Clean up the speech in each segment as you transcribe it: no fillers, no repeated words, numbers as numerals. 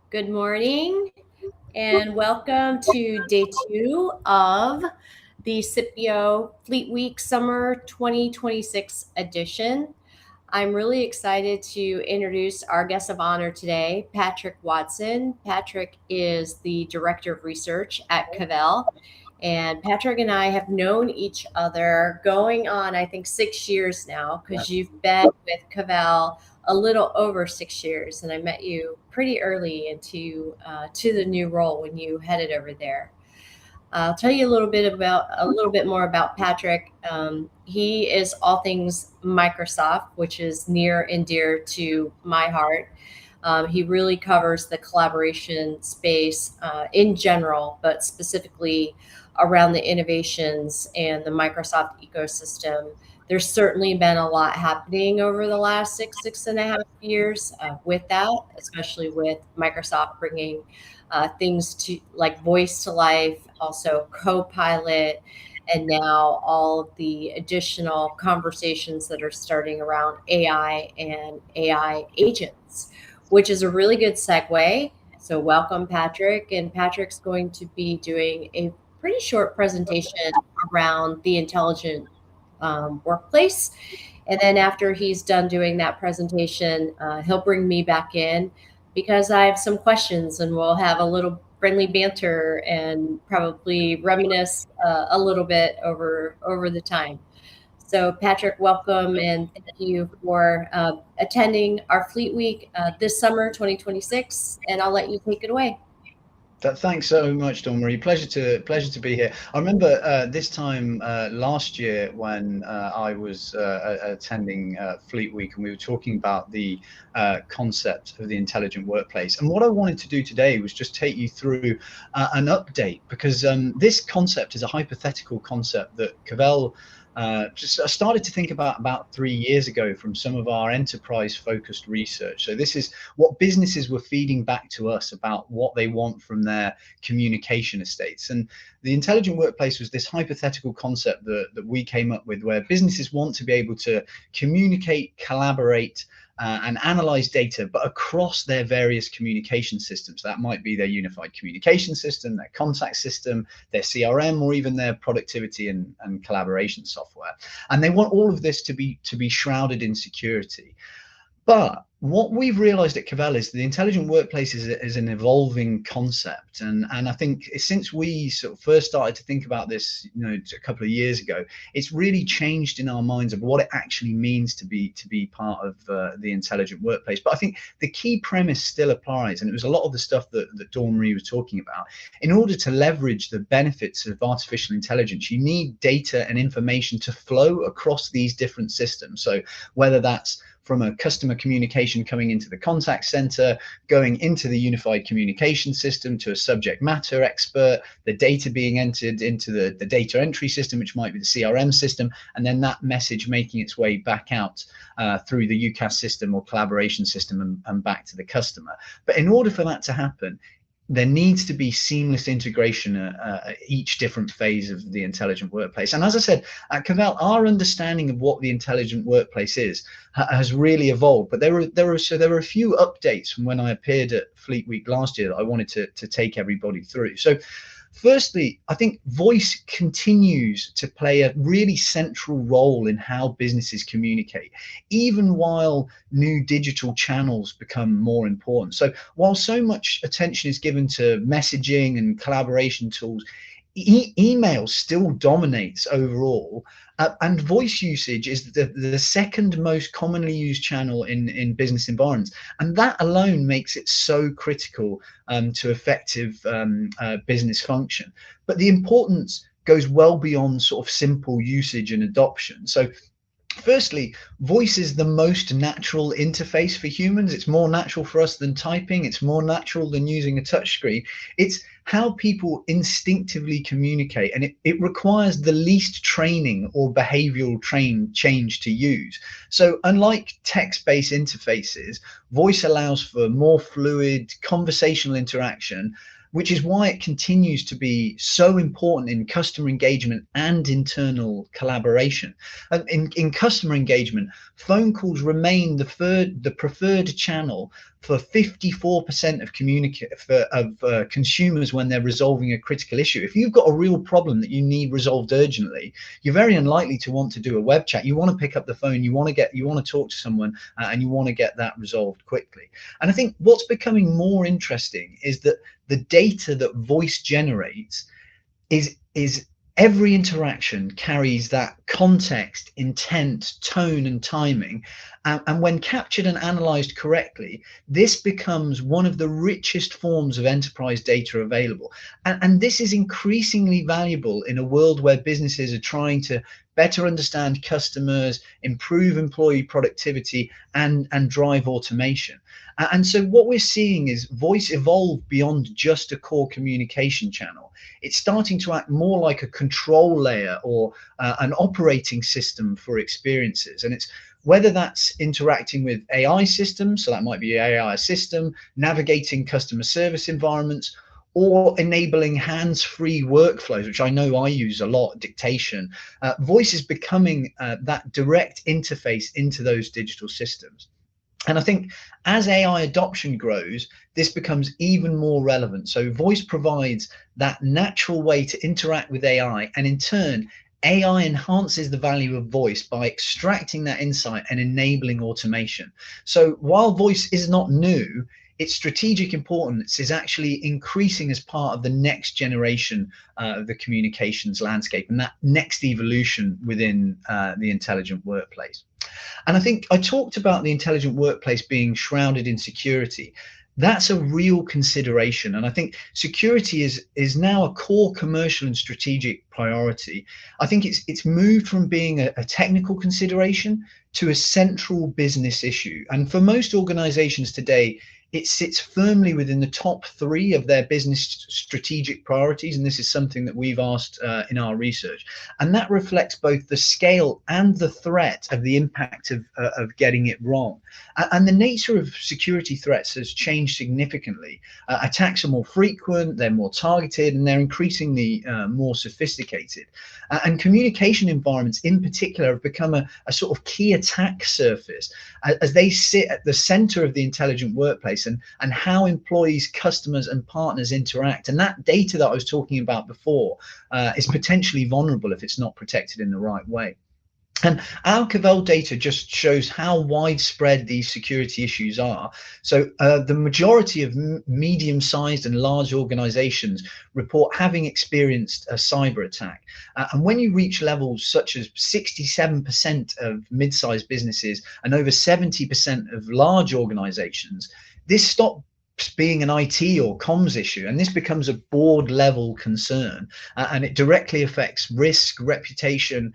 Good morning and welcome to day 2 of the SIPPIO Fleet Week Summer 2026 edition. I'm really excited to introduce our guest of honor today, Patrick Watson. Patrick is the Director of Research at Cavell. And Patrick and I have known each other going on, I think, 6 years now, because you've been with Cavell a little over 6 years, and I met you pretty early into to the new role when you headed over there. I'll tell you a little bit more about Patrick. He is all things Microsoft, which is near and dear to my heart. He really covers the collaboration space in general, but specifically around the innovations and the Microsoft ecosystem. There's certainly been a lot happening over the last 6.5 years with that, especially with Microsoft bringing things to like voice to life, also Copilot, and now all of the additional conversations that are starting around AI and AI agents, which is a really good segue. So, welcome, Patrick. And Patrick's going to be doing a pretty short presentation around the intelligent workplace. And then, after he's done doing that presentation, he'll bring me back in because I have some questions and we'll have a little friendly banter and probably reminisce a little bit over the time. So, Patrick, welcome and thank you for attending our Fleet Week this summer, 2026. And I'll let you take it away. Thanks so much, Dawn Marie. Pleasure to be here. I remember this time last year when I was attending Fleet Week, and we were talking about the concept of the intelligent workplace. And what I wanted to do today was just take you through an update, because this concept is a hypothetical concept that Cavell just started to think about 3 years ago from some of our enterprise focused research. So this is what businesses were feeding back to us about what they want from their communication estates. And the intelligent workplace was this hypothetical concept that we came up with, where businesses want to be able to communicate, collaborate, and analyze data, but across their various communication systems. That might be their unified communication system, their contact system, their CRM, or even their productivity and collaboration software. And they want all of this to be shrouded in security. But what we've realized at Cavell is the intelligent workplace is an evolving concept. And I think since we sort of first started to think about this, a couple of years ago, it's really changed in our minds of what it actually means to be part of the intelligent workplace. But I think the key premise still applies. And it was a lot of the stuff that Dawn Marie was talking about. In order to leverage the benefits of artificial intelligence, you need data and information to flow across these different systems. So whether that's from a customer communication coming into the contact center, going into the unified communication system to a subject matter expert, the data being entered into the data entry system, which might be the CRM system, and then that message making its way back out through the UCAS system or collaboration system and back to the customer. But in order for that to happen, there needs to be seamless integration at each different phase of the intelligent workplace. And as I said, at Cavell, our understanding of what the intelligent workplace is has really evolved. But there were a few updates from when I appeared at Fleet Week last year that I wanted to take everybody through. So firstly, I think voice continues to play a really central role in how businesses communicate, even while new digital channels become more important. So while so much attention is given to messaging and collaboration tools, email still dominates overall, and voice usage is the second most commonly used channel in business environments, and that alone makes it so critical to effective business function. But the importance goes well beyond sort of simple usage and adoption. So firstly, voice is the most natural interface for humans. It's more natural for us than typing. It's more natural than using a touchscreen. It's how people instinctively communicate, and it requires the least training or behavioral change to use. So unlike text-based interfaces, voice allows for more fluid conversational interaction, which is why it continues to be so important in customer engagement and internal collaboration. In customer engagement, phone calls remain the preferred channel, for 54% of consumers when they're resolving a critical issue. If you've got a real problem that you need resolved urgently, you're very unlikely to want to do a web chat. You want to pick up the phone, you want to talk to someone, and you want to get that resolved quickly. And I think what's becoming more interesting is that the data that voice generates is every interaction carries that context, intent, tone, and timing. And when captured and analyzed correctly, this becomes one of the richest forms of enterprise data available. And this is increasingly valuable in a world where businesses are trying to better understand customers, improve employee productivity, and drive automation. And so what we're seeing is voice evolve beyond just a core communication channel. It's starting to act more like a control layer or an operating system for experiences. And it's whether that's interacting with AI systems, so that might be AI system, navigating customer service environments, or enabling hands-free workflows, which I know I use a lot, dictation. Voice is becoming that direct interface into those digital systems. And I think as AI adoption grows, this becomes even more relevant. So voice provides that natural way to interact with AI, and in turn, AI enhances the value of voice by extracting that insight and enabling automation. So while voice is not new, its strategic importance is actually increasing as part of the next generation of the communications landscape and that next evolution within the intelligent workplace. And I think I talked about the intelligent workplace being shrouded in security. That's a real consideration. And I think security is now a core commercial and strategic priority. I think it's moved from being a technical consideration to a central business issue. And for most organizations today, it sits firmly within the top 3 of their business strategic priorities. And this is something that we've asked in our research. And that reflects both the scale and the threat of the impact of getting it wrong. And the nature of security threats has changed significantly. Attacks are more frequent, they're more targeted, and they're increasingly more sophisticated. And communication environments in particular have become a sort of key attack surface as they sit at the center of the intelligent workplace and how employees, customers, and partners interact. And that data that I was talking about before is potentially vulnerable if it's not protected in the right way. And our Cavell data just shows how widespread these security issues are. So the majority of medium-sized and large organizations report having experienced a cyber attack. And when you reach levels such as 67% of mid-sized businesses and over 70% of large organizations, this stops being an IT or comms issue, and this becomes a board level concern, and it directly affects risk, reputation,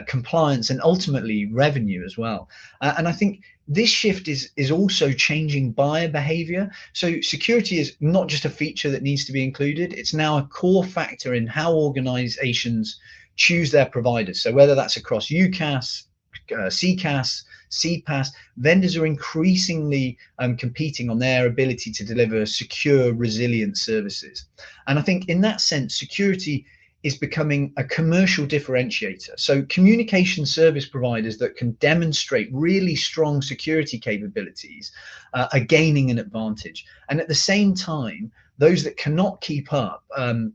compliance, and ultimately revenue as well. And I think this shift is also changing buyer behavior. So security is not just a feature that needs to be included, it's now a core factor in how organizations choose their providers. So whether that's across UCaaS, CCaaS, CPaaS, vendors are increasingly competing on their ability to deliver secure, resilient services. And I think in that sense, security is becoming a commercial differentiator. So communication service providers that can demonstrate really strong security capabilities are gaining an advantage. And at the same time, those that cannot keep up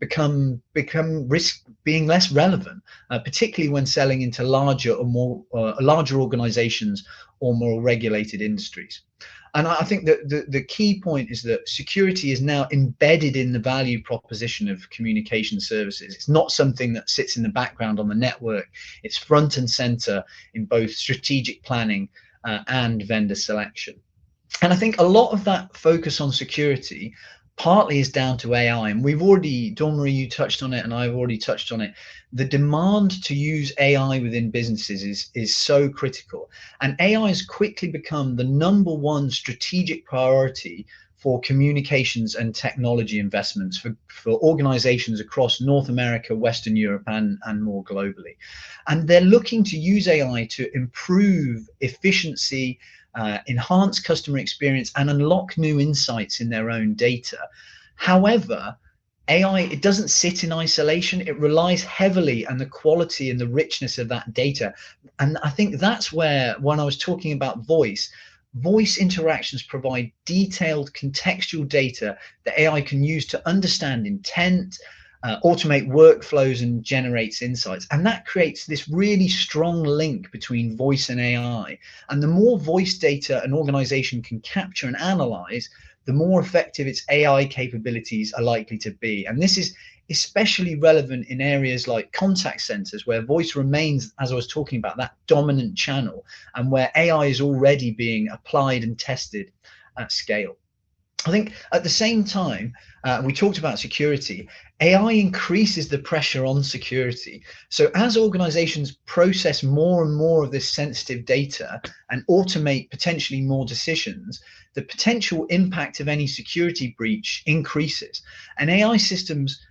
become risk being less relevant, particularly when selling into larger organizations or more regulated industries. And I think that the key point is that security is now embedded in the value proposition of communication services. It's not something that sits in the background on the network. It's front and center in both strategic planning and vendor selection. And I think a lot of that focus on security partly is down to AI. And we've already, Dawn Marie, you touched on it, and I've already touched on it. The demand to use AI within businesses is so critical. And AI has quickly become the #1 strategic priority for communications and technology investments for organizations across North America, Western Europe, and more globally. And they're looking to use AI to improve efficiency, enhance customer experience, and unlock new insights in their own data. However, AI, it doesn't sit in isolation. It relies heavily on the quality and the richness of that data. And I think that's where, when I was talking about voice, voice interactions provide detailed contextual data that AI can use to understand intent, automate workflows, and generates insights. And that creates this really strong link between voice and AI. And the more voice data an organization can capture and analyze, the more effective its AI capabilities are likely to be. And this is especially relevant in areas like contact centers, where voice remains, as I was talking about, that dominant channel, and where AI is already being applied and tested at scale. I think at the same time, we talked about security. AI increases the pressure on security. So as organizations process more and more of this sensitive data and automate potentially more decisions, the potential impact of any security breach increases. And AI systems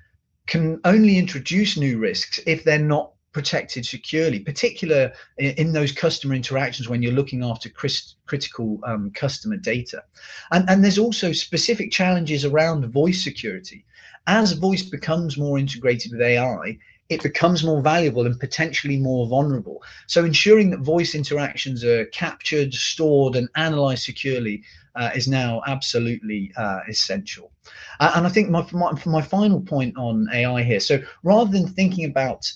can only introduce new risks if they're not protected securely, particularly in those customer interactions when you're looking after critical customer data. And there's also specific challenges around voice security. As voice becomes more integrated with AI, it becomes more valuable and potentially more vulnerable. So ensuring that voice interactions are captured, stored, and analyzed securely is now absolutely essential. And I think my final point on AI here, so rather than thinking about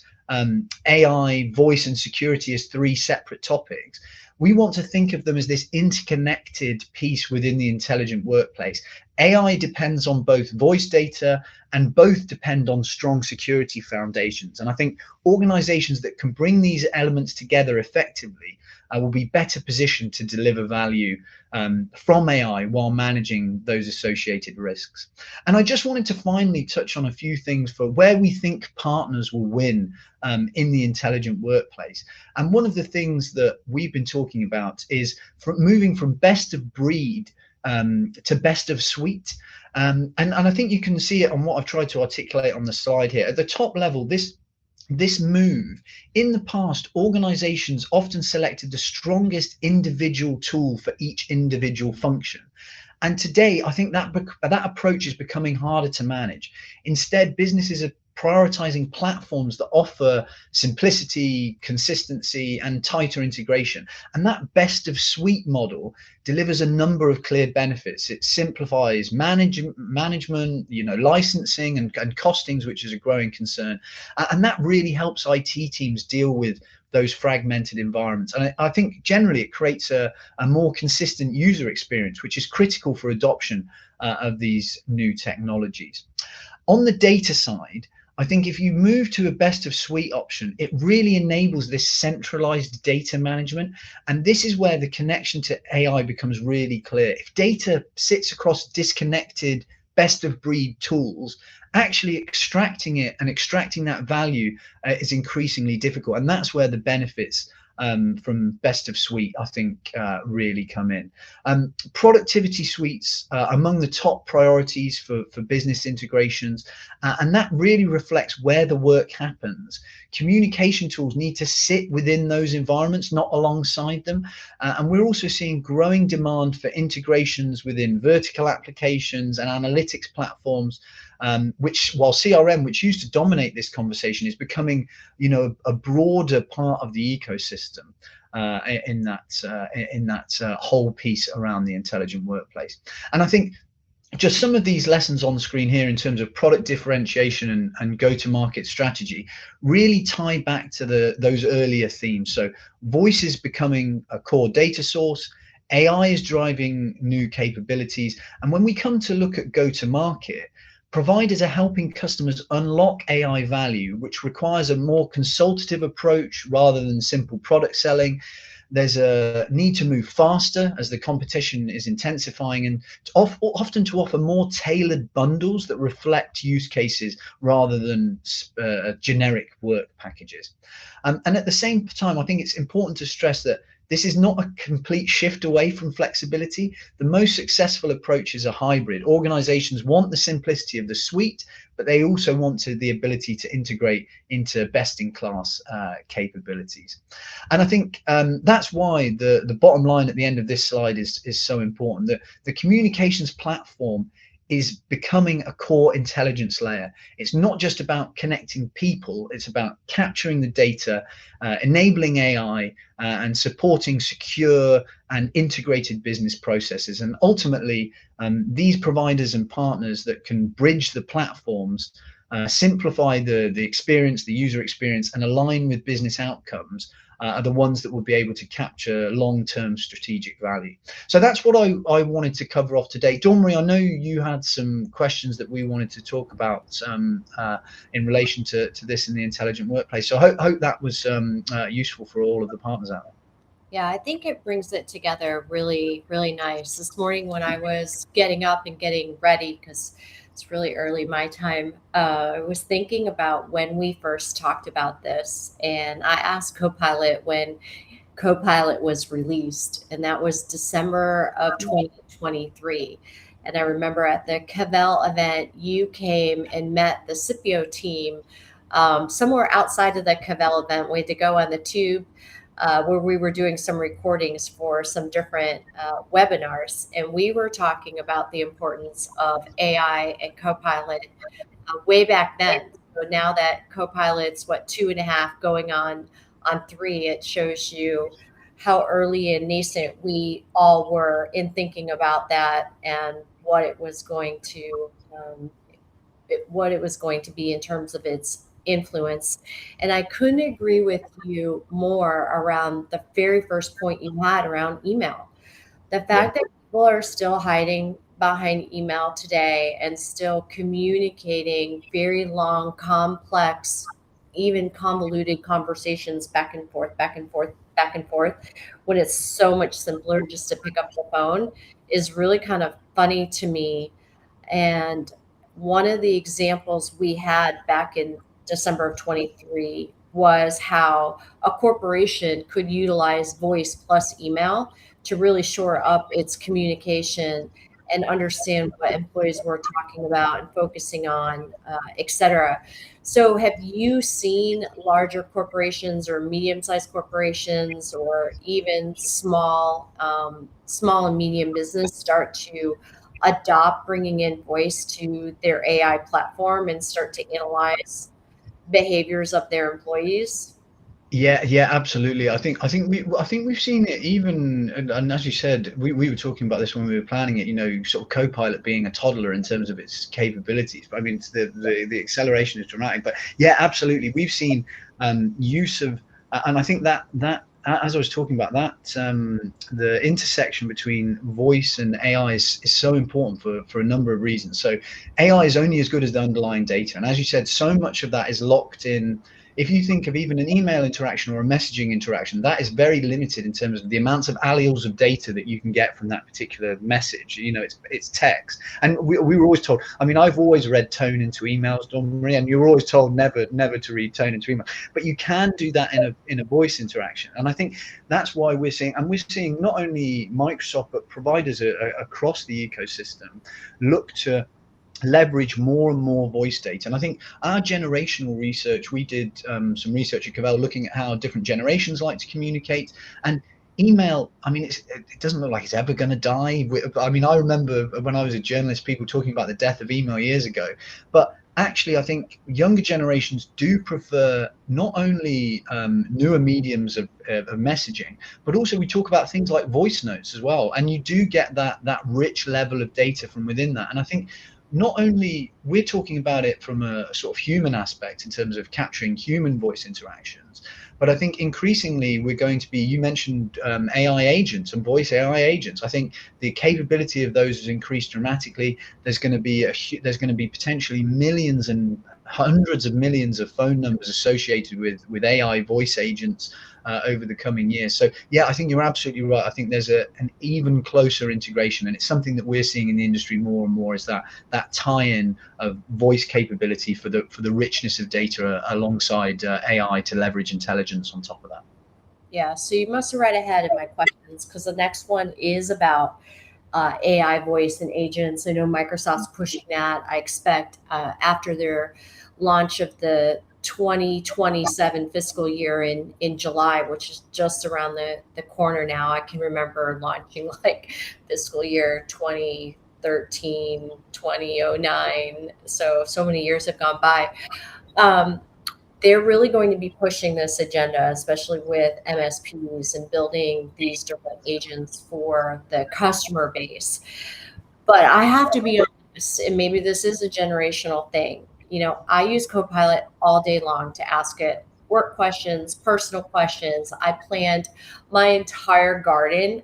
AI, voice, and security as three separate topics, we want to think of them as this interconnected piece within the intelligent workplace. AI depends on both voice data, and both depend on strong security foundations. And I think organizations that can bring these elements together effectively will be better positioned to deliver value from AI while managing those associated risks. And I just wanted to finally touch on a few things for where we think partners will win in the intelligent workplace. And one of the things that we've been talking about is moving from best of breed to best of suite. And I think you can see it on what I've tried to articulate on the slide here. At the top level, this move, in the past, organizations often selected the strongest individual tool for each individual function. And today, I think that approach is becoming harder to manage. Instead, businesses are prioritizing platforms that offer simplicity, consistency, and tighter integration. And that best of suite model delivers a number of clear benefits. It simplifies management, licensing and costings, which is a growing concern. And that really helps IT teams deal with those fragmented environments. And I think generally it creates a more consistent user experience, which is critical for adoption of these new technologies. On the data side, I think if you move to a best of suite option, it really enables this centralized data management. And this is where the connection to AI becomes really clear. If data sits across disconnected best of breed tools, actually extracting it and extracting that value is increasingly difficult. And that's where the benefits from best of suite, I think, really come in. Productivity suites among the top priorities for business integrations, and that really reflects where the work happens. Communication tools need to sit within those environments, not alongside them. And we're also seeing growing demand for integrations within vertical applications and analytics platforms, which, while CRM, which used to dominate this conversation, is becoming, a broader part of the ecosystem in that whole piece around the intelligent workplace. And I think just some of these lessons on the screen here in terms of product differentiation and go-to-market strategy really tie back to those earlier themes. So voice is becoming a core data source. AI is driving new capabilities. And when we come to look at go-to-market, providers are helping customers unlock AI value, which requires a more consultative approach rather than simple product selling. There's a need to move faster as the competition is intensifying, and often to offer more tailored bundles that reflect use cases rather than generic work packages. And at the same time, I think it's important to stress that this is not a complete shift away from flexibility. The most successful approaches are hybrid. Organizations want the simplicity of the suite, but they also want the ability to integrate into best-in-class capabilities. And I think that's why the bottom line at the end of this slide is so important. That the communications platform is becoming a core intelligence layer. It's not just about connecting people, it's about capturing the data, enabling AI, and supporting secure and integrated business processes. And ultimately, these providers and partners that can bridge the platforms, simplify the experience, the user experience, and align with business outcomes, are the ones that will be able to capture long-term strategic value. So that's what I wanted to cover off today. Dawn-Marie, I know you had some questions that we wanted to talk about in relation to this in the intelligent workplace. So I hope that was useful for all of the partners out there. Yeah, I think it brings it together really, really nice. This morning when I was getting up and getting ready, because it's really early my time, I was thinking about when we first talked about this. And I asked Copilot when Copilot was released, and that was December of 2023. And I remember at the Cavell event, you came and met the SIPPIO team somewhere outside of the Cavell event. We had to go on the tube where we were doing some recordings for some different webinars. And we were talking about the importance of AI and Copilot way back then. So now that Copilot's what, 2.5 going on 3, it shows you how early and nascent we all were in thinking about that and what it was going to be in terms of its influence. And I couldn't agree with you more around the very first point you had around email. The Yeah. fact that people are still hiding behind email today and still communicating very long, complex, even convoluted conversations back and forth, back and forth, back and forth, when it's so much simpler just to pick up the phone is really kind of funny to me. And one of the examples we had back in December of 23 was how a corporation could utilize voice plus email to really shore up its communication and understand what employees were talking about and focusing on, et cetera. So, have you seen larger corporations or medium-sized corporations, or even small and medium business start to adopt bringing in voice to their AI platform and start to analyze behaviors of their employees? Yeah, yeah, absolutely. I think we've seen it even, and as you said, we were talking about this when we were planning it. You know, sort of Copilot being a toddler in terms of its capabilities. I mean, it's the acceleration is dramatic. But yeah, absolutely, we've seen use of, and I think that as I was talking about that, the intersection between voice and AI is so important for a number of reasons. So AI is only as good as the underlying data, and as you said, so much of that is locked in. If you think of even an email interaction or a messaging interaction, that is very limited in terms of the amounts of alleles of data that you can get from that particular message. You know, it's text. And we were always told, I mean, I've always read tone into emails, Dawn-Marie, and you were always told never to read tone into email. But you can do that in a voice interaction. And I think that's why we're seeing not only Microsoft, but providers across the ecosystem look to leverage more and more voice data. And I think our generational research, we did some research at Cavell looking at how different generations like to communicate. And email, I mean, it doesn't look like it's ever going to die. I mean, I remember when I was a journalist, people talking about the death of email years ago. But actually, I think younger generations do prefer not only newer mediums of messaging, but also we talk about things like voice notes as well. And you do get that rich level of data from within that. And I think not only we're talking about it from a sort of human aspect in terms of capturing human voice interactions, but I think increasingly we're going to be, you mentioned AI agents and voice AI agents. I think the capability of those has increased dramatically. There's going to be potentially millions and hundreds of millions of phone numbers associated with AI voice agents over the coming years. So yeah, I think you're absolutely right. I think there's an even closer integration, and it's something that we're seeing in the industry more and more, is that tie-in of voice capability for the richness of data alongside AI to leverage intelligence on top of that. Yeah, so you must have read ahead in my questions because the next one is about AI voice and agents. I know Microsoft's pushing that. I expect after their launch of the 2027 fiscal year in July, which is just around the corner now. I can remember launching like fiscal year 2013 2013, 2009. So many years have gone by. Um, they're really going to be pushing this agenda, especially with MSPs and building these different agents for the customer base. But I have to be honest, and maybe this is a generational thing. I use Copilot all day long to ask it work questions, personal questions. I planned my entire garden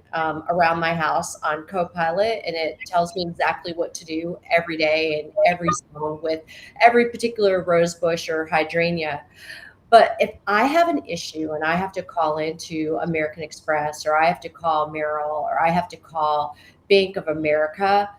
around my house on Copilot, and it tells me exactly what to do every day in every zone with every particular rose bush or hydrangea. But if I have an issue and I have to call into American Express, or I have to call Merrill, or I have to call Bank of America,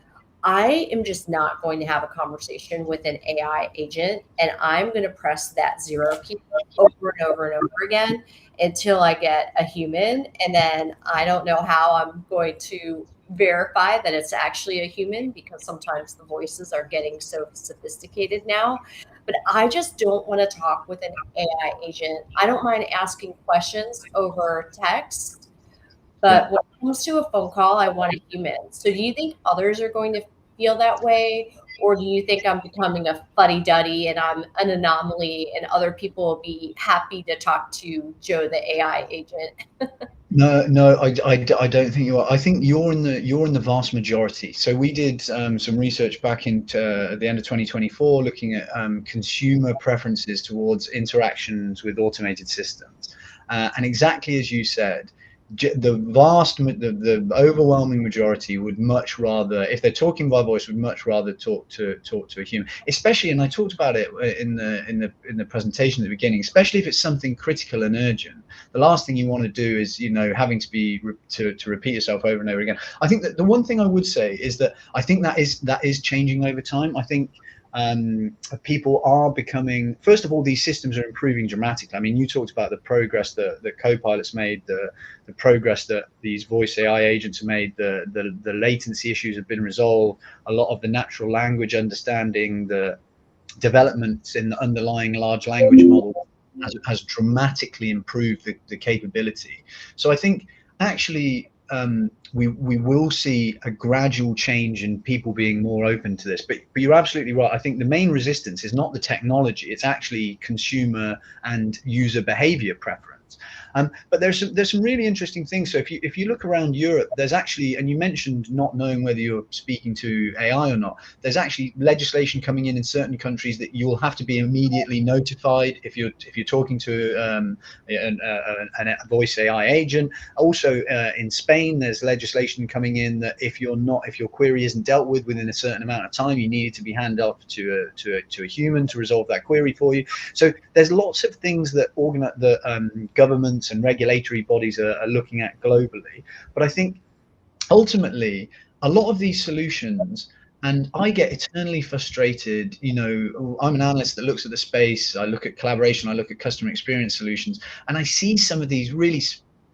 I am just not going to have a conversation with an AI agent, and I'm going to press that zero key over and over and over again until I get a human. And then I don't know how I'm going to verify that it's actually a human, because sometimes the voices are getting so sophisticated now. But I just don't want to talk with an AI agent. I don't mind asking questions over text, Yeah. but when it comes to a phone call, I want a human. So do you think others are going to feel that way? Or do you think I'm becoming a fuddy-duddy and I'm an anomaly and other people will be happy to talk to Joe, the AI agent? No, no, I don't think you are. I think you're in the vast majority. So we did some research back at the end of 2024, looking at consumer preferences towards interactions with automated systems, and exactly as you said, the overwhelming majority would much rather, if they're talking by voice, would much rather talk to a human. Especially, and I talked about it in the presentation at the beginning. Especially if it's something critical and urgent, the last thing you want to do is having to be to repeat yourself over and over again. I think that the one thing I would say is that I think that is changing over time. I think people are becoming, first of all, these systems are improving dramatically. I mean, you talked about the progress that Copilot's made, the progress that these voice AI agents have made, the latency issues have been resolved, a lot of the natural language understanding, the developments in the underlying large language model has dramatically improved the capability. So I think actually we will see a gradual change in people being more open to this. But you're absolutely right. I think the main resistance is not the technology; it's actually consumer and user behavior preference. But there's some really interesting things. So if you look around Europe, there's actually, and you mentioned not knowing whether you're speaking to AI or not. There's actually legislation coming in certain countries that you'll have to be immediately notified if you're talking to a voice AI agent. Also, in Spain, there's legislation coming in that if your query isn't dealt with within a certain amount of time, you need it to be handed off to a human to resolve that query for you. So there's lots of things that governments and regulatory bodies are looking at globally. But I think ultimately a lot of these solutions, and I get eternally frustrated. I'm an analyst that looks at the space. I look at collaboration, I look at customer experience solutions, and I see some of these really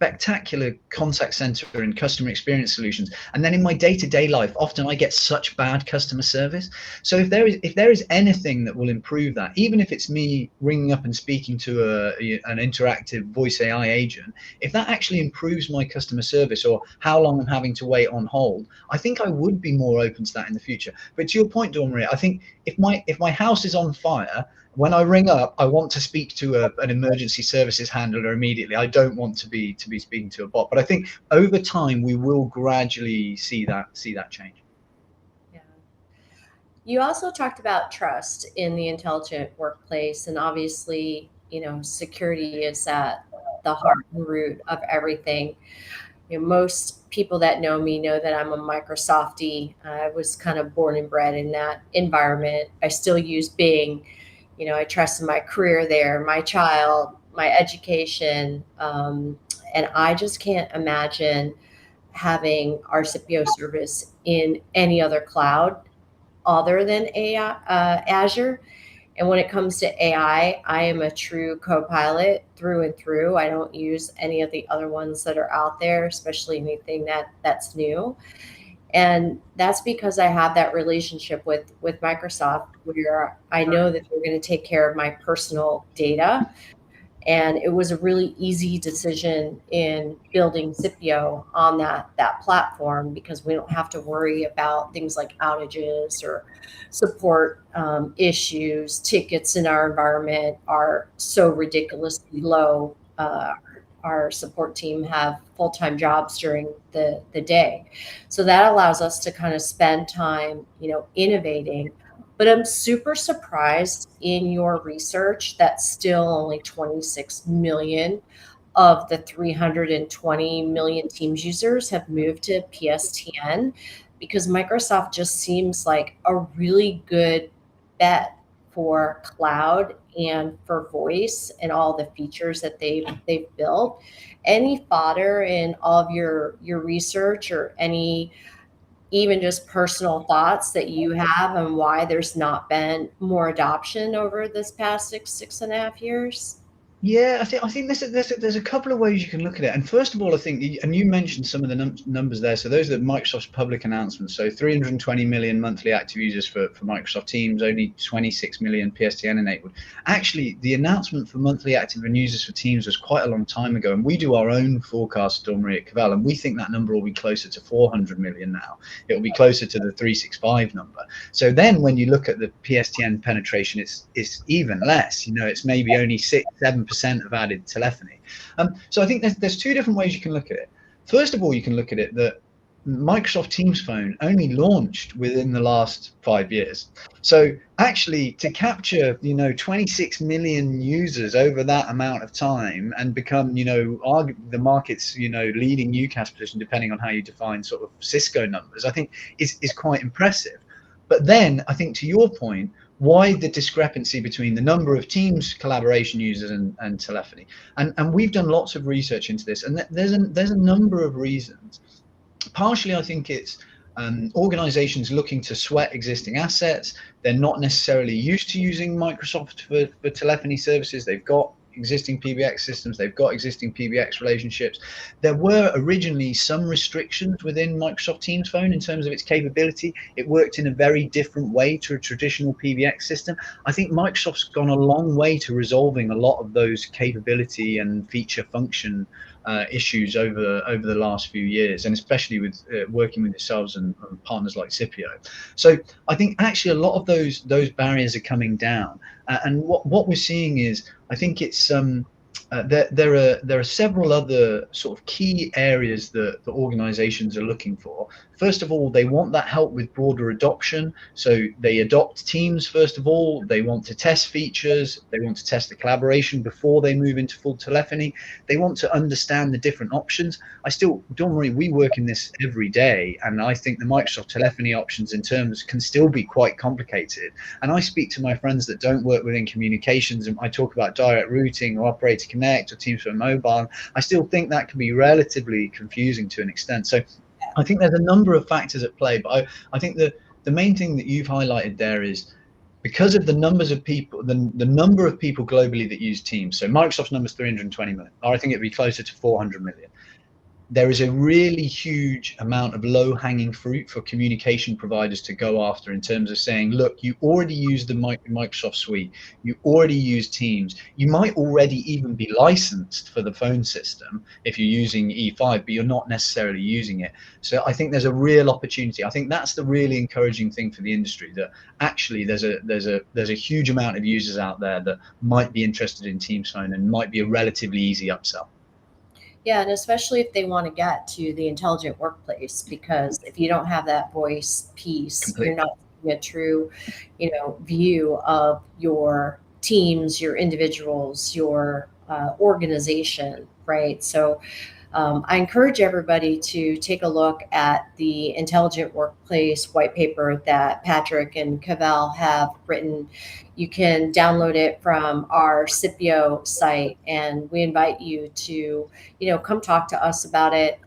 spectacular contact center and customer experience solutions, and then in my day-to-day life often I get such bad customer service. So if there is anything that will improve that, even if it's me ringing up and speaking to an interactive voice AI agent, if that actually improves my customer service or how long I'm having to wait on hold, I think I would be more open to that in the future. But to your point, Dawn Marie, I think if my house is on fire, when I ring up, I want to speak to an emergency services handler immediately. I don't want to be speaking to a bot. But I think over time we will gradually see that change. Yeah. You also talked about trust in the intelligent workplace, and obviously, security is at the heart and root of everything. Most people that know me know that I'm a Microsoftie. I was kind of born and bred in that environment. I still use Bing. I trusted my career there, my child, my education, and I just can't imagine having our SIPPIO service in any other cloud other than AI, Azure. And when it comes to AI, I am a true co-pilot through and through. I don't use any of the other ones that are out there, especially anything that's new. And that's because I have that relationship with Microsoft, where I know that they're going to take care of my personal data. And it was a really easy decision in building SIPPIO on that platform, because we don't have to worry about things like outages or support issues. Tickets in our environment are so ridiculously low. Our support team have full-time jobs during the day. So that allows us to kind of spend time, innovating. But I'm super surprised in your research that still only 26 million of the 320 million Teams users have moved to PSTN, because Microsoft just seems like a really good bet for cloud and for voice and all the features that they've built. Any fodder in all of your research, or any even just personal thoughts that you have on why there's not been more adoption over this past 6.5 years? Yeah, I think there's a couple of ways you can look at it. And first of all, I think, and you mentioned some of the numbers there. So those are Microsoft's public announcements. So 320 million monthly active users for Microsoft Teams, only 26 million PSTN enabled. Actually, the announcement for monthly active users for Teams was quite a long time ago, and we do our own forecast, Dawn-Marie, at Cavell, and we think that number will be closer to 400 million now. It will be closer to the 365 number. So then when you look at the PSTN penetration, it's even less. It's maybe only 6-7% of added telephony. So I think there's two different ways you can look at it. First of all, you can look at it that Microsoft Teams Phone only launched within the last 5 years. So actually, to capture 26 million users over that amount of time and become the market's leading UCaaS position, depending on how you define sort of Cisco numbers, I think is quite impressive. But then I think, to your point, why the discrepancy between the number of Teams collaboration users and telephony? And we've done lots of research into this, and there's a number of reasons. Partially, I think it's organizations looking to sweat existing assets. They're not necessarily used to using Microsoft for telephony services. They've got existing PBX systems, they've got existing PBX relationships. There were originally some restrictions within Microsoft Teams Phone in terms of its capability. It worked in a very different way to a traditional PBX system. I think Microsoft's gone a long way to resolving a lot of those capability and feature function issues over the last few years, and especially with working with yourselves and partners like SIPPIO. So I think actually a lot of those barriers are coming down, and what we're seeing is, I think it's there are several other sort of key areas that the organizations are looking for. First of all, they want that help with broader adoption. So they adopt Teams first of all. They want to test features. They want to test the collaboration before they move into full telephony. They want to understand the different options. Don't worry, we work in this every day, and I think the Microsoft telephony options in terms can still be quite complicated. And I speak to my friends that don't work within communications, and I talk about direct routing or operator connect or Teams for mobile. I still think that can be relatively confusing to an extent. So I think there's a number of factors at play, but I think the main thing that you've highlighted there is, because of the numbers of people, the number of people globally that use Teams. So Microsoft's number is 320 million, or I think it'd be closer to 400 million. There is a really huge amount of low-hanging fruit for communication providers to go after, in terms of saying, look, you already use the Microsoft suite, you already use Teams, you might already even be licensed for the phone system if you're using E5, but you're not necessarily using it. So I think there's a real opportunity. I think that's the really encouraging thing for the industry, that actually there's a huge amount of users out there that might be interested in Teams Phone and might be a relatively easy upsell. Yeah, and especially if they want to get to the intelligent workplace, because if you don't have that voice piece, you're Completely. not getting a true, view of your teams, your individuals, your organization, right? So I encourage everybody to take a look at the Intelligent Workplace white paper that Patrick and Cavell have written. You can download it from our SIPPIO site, and we invite you to, come talk to us about it.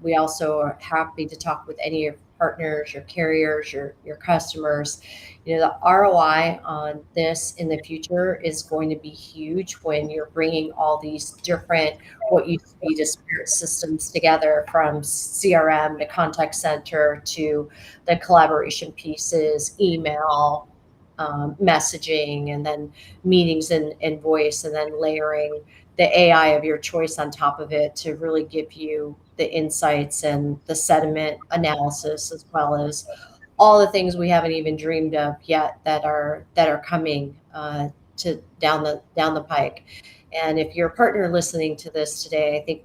We also are happy to talk with any of your partners, your carriers, your customers. The ROI on this in the future is going to be huge when you're bringing all these different, what used to be disparate systems together, from CRM to contact center to the collaboration pieces, email, messaging, and then meetings and voice, and then layering the AI of your choice on top of it to really give you the insights and the sentiment analysis, as well as all the things we haven't even dreamed of yet that are coming to down the pike. And if you're a partner listening to this today, I think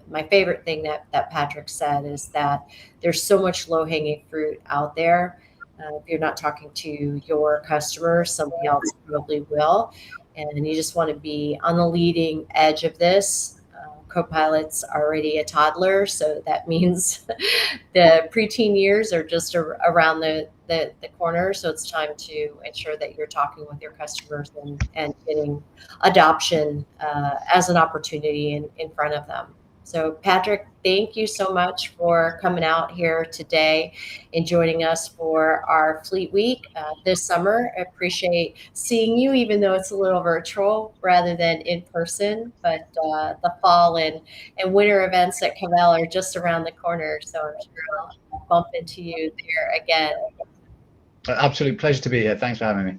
my favorite thing that Patrick said is that there's so much low hanging fruit out there. If you're not talking to your customers, somebody else probably will, and you just want to be on the leading edge of this. Copilot's already a toddler, so that means the preteen years are just around the corner. So it's time to ensure that you're talking with your customers and getting adoption as an opportunity in front of them. So, Patrick, thank you so much for coming out here today and joining us for our Fleet Week this summer. I appreciate seeing you, even though it's a little virtual rather than in person. But the fall and winter events at Cavell are just around the corner, so I'm sure I'll bump into you there again. Absolute pleasure to be here. Thanks for having me.